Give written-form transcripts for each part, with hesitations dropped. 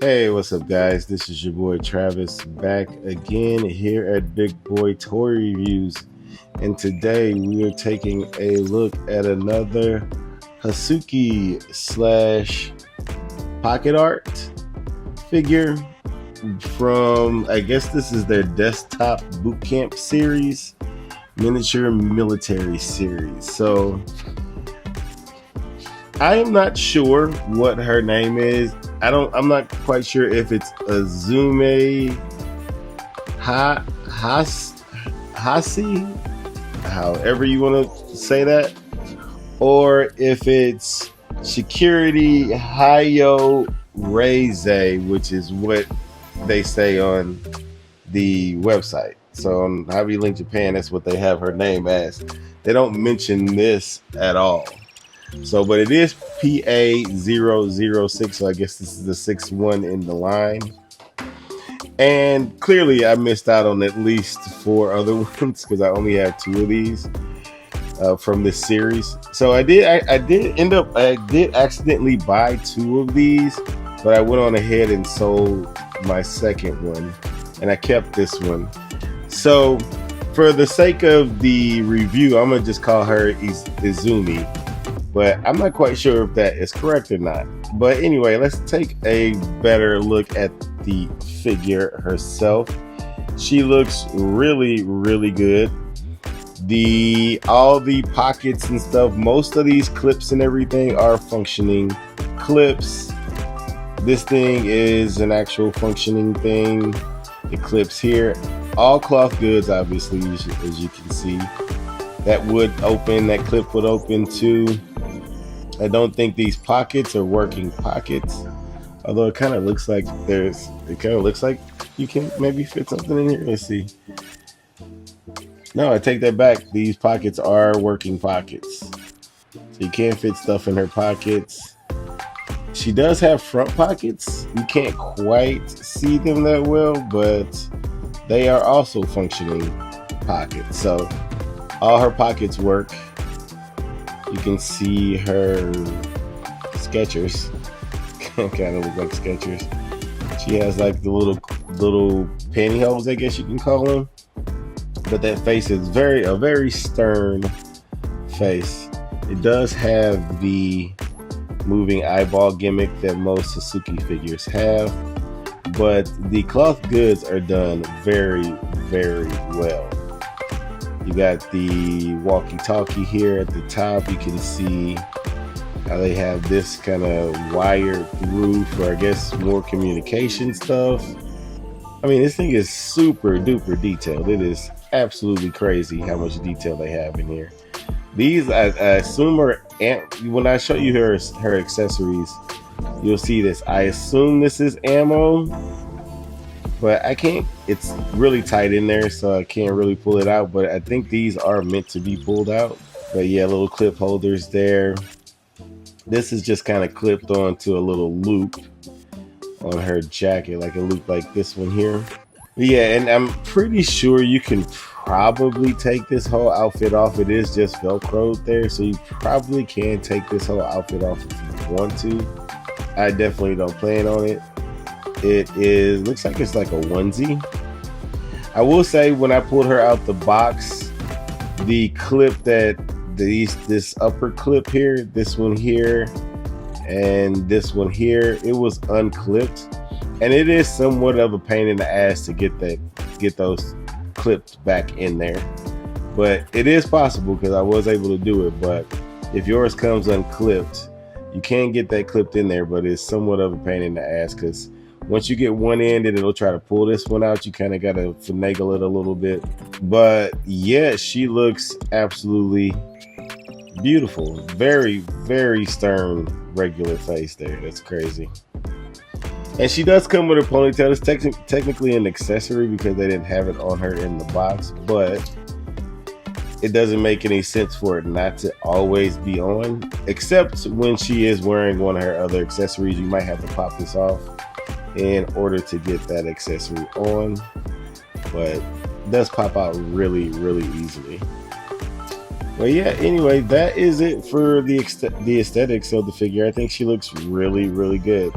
Hey, what's up, guys? This is your boy Travis back again here at Big Boy Toy Reviews. And today we are taking a look at another Hasuki slash pocket art figure from, I guess this is their desktop bootcamp series, miniature military series. So I am not sure what her name is. I'm not quite sure if it's Azume Hasi, however you want to say that, or if it's Security Hiyo Reizei, which is what they say on the website. So on Hobby Link Japan, that's what they have her name as. They don't mention this at all. So, but it is PA006, so I guess this is the sixth one in the line. And clearly I missed out on at least 4 other ones because I only have 2 of these from this series. So I did accidentally buy 2 of these, but I went on ahead and sold my second one, and I kept this one. So for the sake of the review, I'm gonna just call her Izumi. But I'm not quite sure if that is correct or not. But anyway, let's take a better look at the figure herself. She looks really, really good. All the pockets and stuff, most of these clips and everything are functioning clips. This thing is an actual functioning thing. The clips here, all cloth goods, obviously, as you can see. That clip would open too. I don't think these pockets are working pockets, although it kind of looks like you can maybe fit something in here. Let's see. No, I take that back. These pockets are working pockets, so you can fit stuff in her pockets. She does have front pockets. You can't quite see them that well, but they are also functioning pockets. So all her pockets work. You can see her Skechers. Kind of look like Skechers. She has like the little pantyhose, I guess you can call them. But that face is a very stern face. It does have the moving eyeball gimmick that most Hasuki figures have, but the cloth goods are done very, very well. You got the walkie-talkie here at the top. You can see how they have this kind of wired through for, I guess, more communication stuff. I mean, this thing is super duper detailed. It is absolutely crazy how much detail they have in here. These, I assume, when I show you her accessories, you'll see this. I assume this is ammo, but I can't, it's really tight in there, so I can't really pull it out, but I think these are meant to be pulled out. But yeah, little clip holders there. This is just kind of clipped onto a little loop on her jacket, like a loop like this one here. But yeah, and I'm pretty sure you can probably take this whole outfit off. It is just Velcroed there, so you probably can take this whole outfit off if you want to. I definitely don't plan on it. Looks like it's like a onesie. I will say, when I pulled her out the box, the clip this upper clip here, this one here, and this one here, it was unclipped, and it is somewhat of a pain in the ass to get those clips back in there. But it is possible because I was able to do it. But if yours comes unclipped, you can get that clipped in there, but it's somewhat of a pain in the ass because once you get one end and it'll try to pull this one out, you kind of got to finagle it a little bit. But yeah, she looks absolutely beautiful. Very, very stern, regular face there. That's crazy. And she does come with a ponytail. It's technically an accessory because they didn't have it on her in the box, but it doesn't make any sense for it not to always be on, except when she is wearing one of her other accessories. You might have to pop this off in order to get that accessory on, but it does pop out really, really easily. But yeah, anyway, that is it for the aesthetics of the figure. I think she looks really, really good.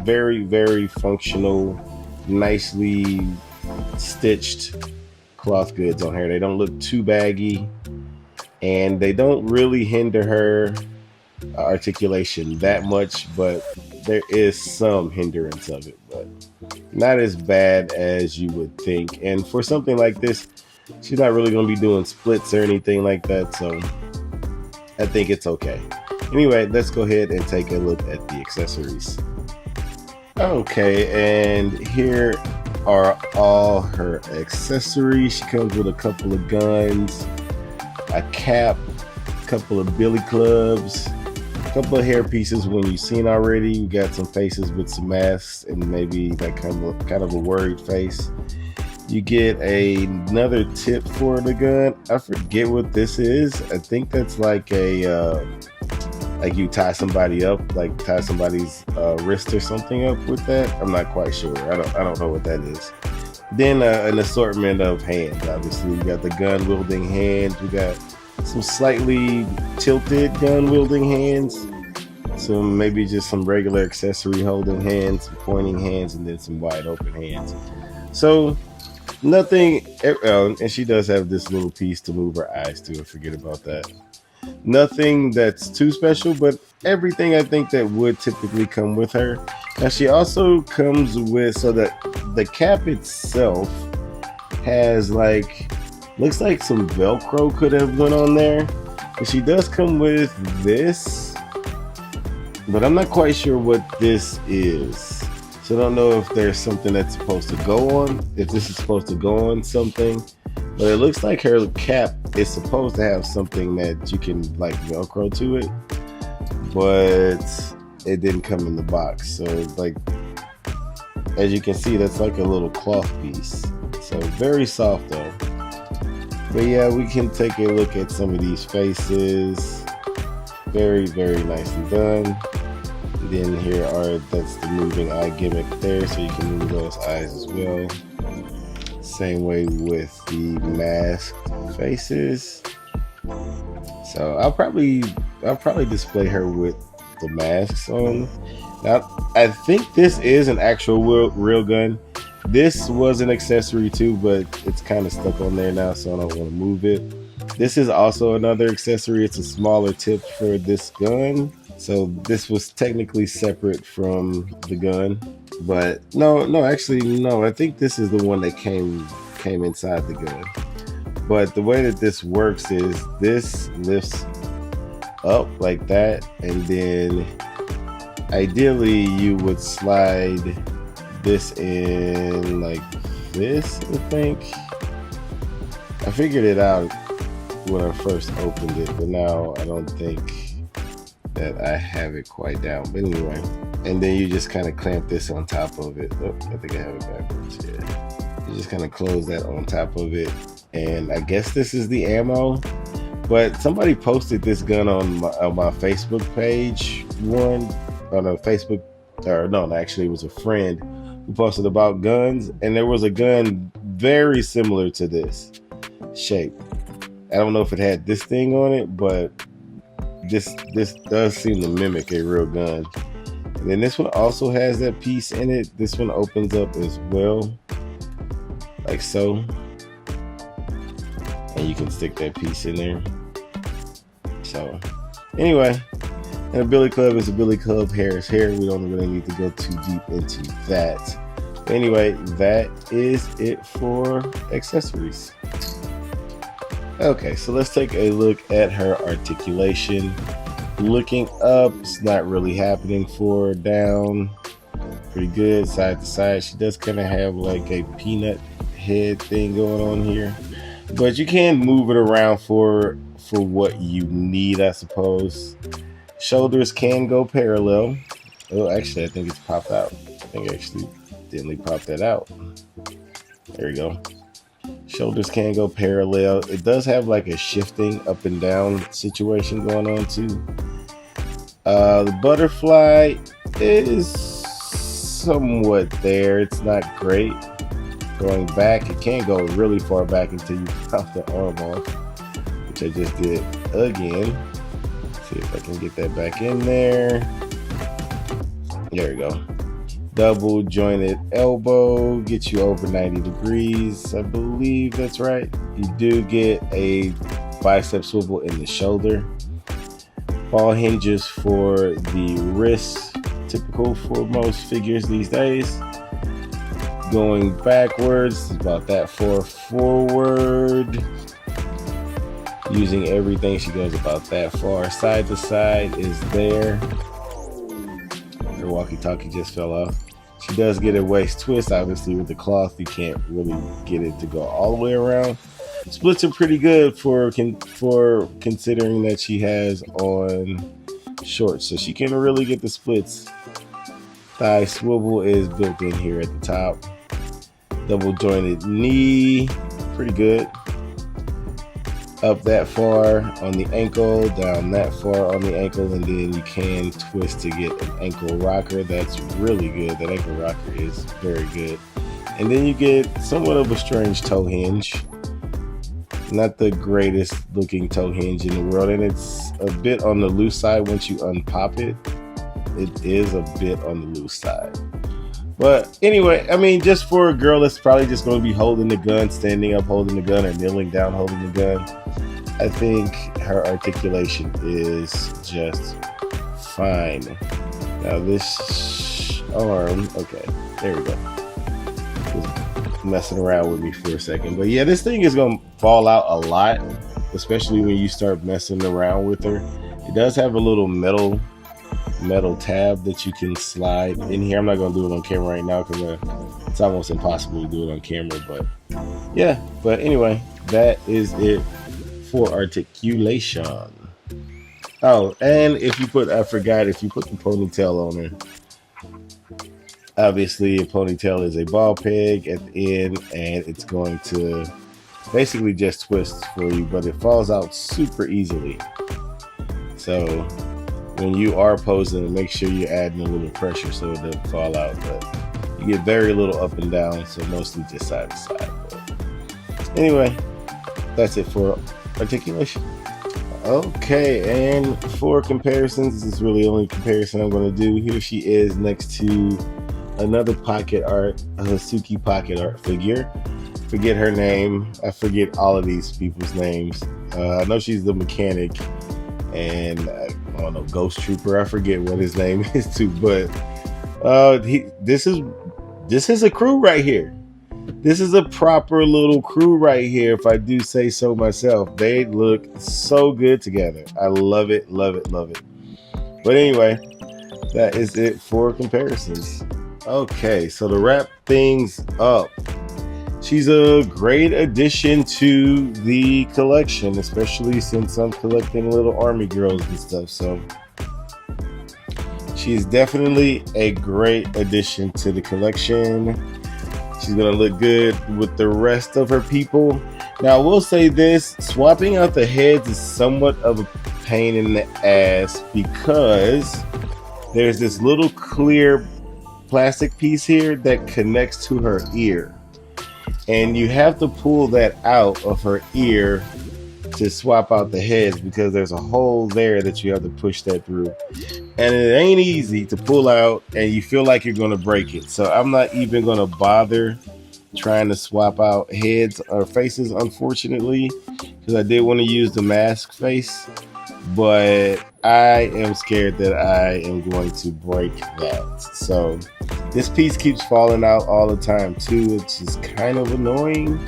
very, very functional, nicely stitched cloth goods on her. They don't look too baggy, and they don't really hinder her articulation that much, but there is some hindrance of it, but not as bad as you would think. And for something like this, she's not really going to be doing splits or anything like that, so I think it's okay. Anyway, let's go ahead and take a look at the accessories. Okay, and here are all her accessories. She comes with a couple of guns, a cap, a couple of billy clubs, a couple of hair pieces when you've seen already. You got some faces with some masks and maybe like kind of a worried face. You get another tip for the gun. I forget what this is. I think that's like a like you tie somebody up, like tie somebody's wrist or something up with that. I'm not quite sure. I don't know what that is. Then an assortment of hands. Obviously, you got the gun wielding hands. We got some slightly tilted gun wielding hands. Some maybe just some regular accessory holding hands, some pointing hands, and then some wide open hands. So nothing. And she does have this little piece to move her eyes to. I forget about that. Nothing that's too special, but everything I think that would typically come with her. Now she also comes with, so that the cap itself has like, looks like some Velcro could have went on there. But she does come with this, but I'm not quite sure what this is. So I don't know if there's something that's supposed to go on, if this is supposed to go on something. But it looks like her cap is supposed to have something that you can like Velcro to it, but it didn't come in the box. So like, as you can see, that's like a little cloth piece. So very soft though. But yeah, we can take a look at some of these faces. Very, very nicely done. And then here are, that's the moving eye gimmick there, so you can move those eyes as well. Same way with the masked faces. So I'll probably display her with the masks on. Now I think this is an actual real gun. This was an accessory too, but it's kind of stuck on there now, so I don't want to move it. This is also another accessory. It's a smaller tip for this gun. So this was technically separate from the gun. But actually no, I think this is the one that came inside the gun. But the way that this works is this lifts up like that, and then ideally you would slide this in like this. I think I figured it out when I first opened it, but now I don't think that I have it quite down. But anyway, and then you just kind of clamp this on top of it. Oh, I think I have it backwards. Yeah, you just kind of close that on top of it, and I guess this is the ammo. But somebody posted this gun on my Facebook page. Actually it was a friend who posted about guns, and there was a gun very similar to this shape. I don't know if it had this thing on it, but this does seem to mimic a real gun. And then this one also has that piece in it. This one opens up as well, like so, and you can stick that piece in there. So anyway, and a billy club is a billy club, hair is hair. We don't really need to go too deep into that. But anyway, that is it for accessories. Okay, so let's take a look at her articulation. Looking up, it's not really happening for her. Down, pretty good. Side to side, she does kind of have like a peanut head thing going on here, but you can move it around for what you need, I suppose. Shoulders can go parallel. Oh, actually, I think it's popped out. I think I actually didn't pop that out. There we go. Shoulders can go parallel. It does have like a shifting up and down situation going on too. The butterfly is somewhat there. It's not great. Going back, it can't go really far back until you pop the arm off, which I just did again. See if I can get that back in there. There we go. double jointed elbow, gets you over 90 degrees. I believe that's right. You do get a bicep swivel in the shoulder. Ball hinges for the wrist, typical for most figures these days. Going backwards, about that far forward. Using everything, she goes about that far. Side to side is there. Her walkie-talkie just fell off. She does get a waist twist. Obviously, with the cloth, you can't really get it to go all the way around. Splits are pretty good for considering that she has on shorts, so she can really get the splits. Thigh swivel is built in here at the top. Double jointed knee, pretty good. Up that far on the ankle, down that far on the ankle, and then you can twist to get an ankle rocker. That's really good. That ankle rocker is very good. And then you get somewhat of a strange toe hinge. Not the greatest looking toe hinge in the world, and it's a bit on the loose side once you unpop it. It is a bit on the loose side. But anyway, I mean, just for a girl that's probably just going to be holding the gun, standing up holding the gun, or kneeling down holding the gun, I think her articulation is just fine. Now this arm, okay, there we go. Just messing around with me for a second. But yeah, this thing is going to fall out a lot, especially when you start messing around with her. It does have a little metal tab that you can slide in here. I'm not going to do it on camera right now because it's almost impossible to do it on camera. But yeah, but anyway, that is it for articulation. Oh, and if you put, I forgot, if you put the ponytail on her, obviously a ponytail is a ball peg at the end, and it's going to basically just twist for you, but it falls out super easily. So when you are posing, make sure you're adding a little pressure so it doesn't fall out. But you get very little up and down, so mostly just side to side. But anyway, that's it for articulation. Okay, and for comparisons, this is really the only comparison I'm going to do. Here she is next to another pocket art, a Hasuki pocket art figure. Forget her name. I forget all of these people's names. I know she's the mechanic, and I don't know, Ghost Trooper. I forget what his name is too, but this is a crew right here. This is a proper little crew right here, if I do say so myself. They look so good together. I love it, love it, love it. But anyway, that is it for comparisons. Okay, so to wrap things up, she's a great addition to the collection, especially since I'm collecting little army girls and stuff. So she's definitely a great addition to the collection. She's going to look good with the rest of her people. Now, I will say this, swapping out the heads is somewhat of a pain in the ass because there's this little clear plastic piece here that connects to her ear. And you have to pull that out of her ear to swap out the heads because there's a hole there that you have to push that through. And it ain't easy to pull out, and you feel like you're going to break it. So I'm not even going to bother trying to swap out heads or faces, unfortunately, because I did want to use the mask face. But I am scared that I am going to break that. So this piece keeps falling out all the time too, which is kind of annoying.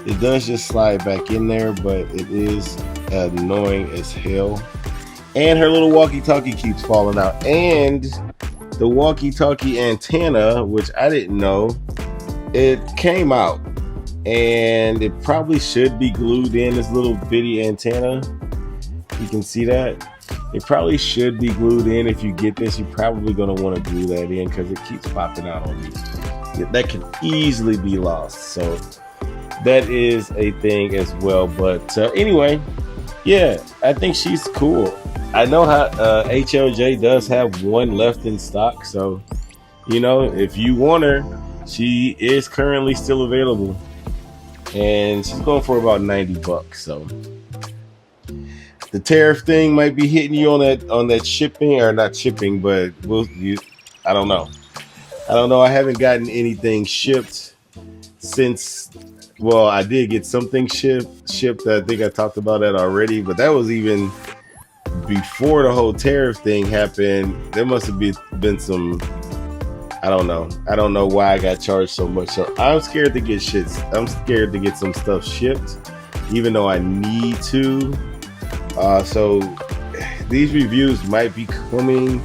It does just slide back in there, but it is annoying as hell. And her little walkie-talkie keeps falling out. And the walkie-talkie antenna, which I didn't know, it came out. And it probably should be glued in, this little bitty antenna. You can see that. It probably should be glued in. If you get this, you're probably going to want to glue that in because it keeps popping out on me. That can easily be lost. So that is a thing as well. But anyway, yeah, I think she's cool. I know how HLJ does have one left in stock. So, you know, if you want her, she is currently still available. And she's going for about $90. So the tariff thing might be hitting you on that shipping, or not shipping, but I don't know. I haven't gotten anything shipped since. Well, I did get something shipped. I think I talked about that already, but that was even before the whole tariff thing happened. There must have been some. I don't know. I don't know why I got charged so much. So I'm scared to get shit. I'm scared to get some stuff shipped, even though I need to. So these reviews might be coming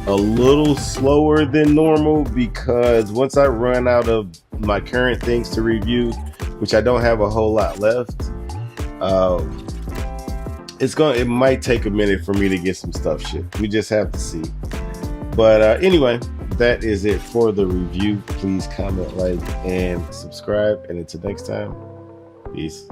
a little slower than normal, because once I run out of my current things to review, which I don't have a whole lot left, it might take a minute for me to get some stuff shipped. We just have to see. But anyway, that is it for the review. Please comment, like, and subscribe. And until next time, peace.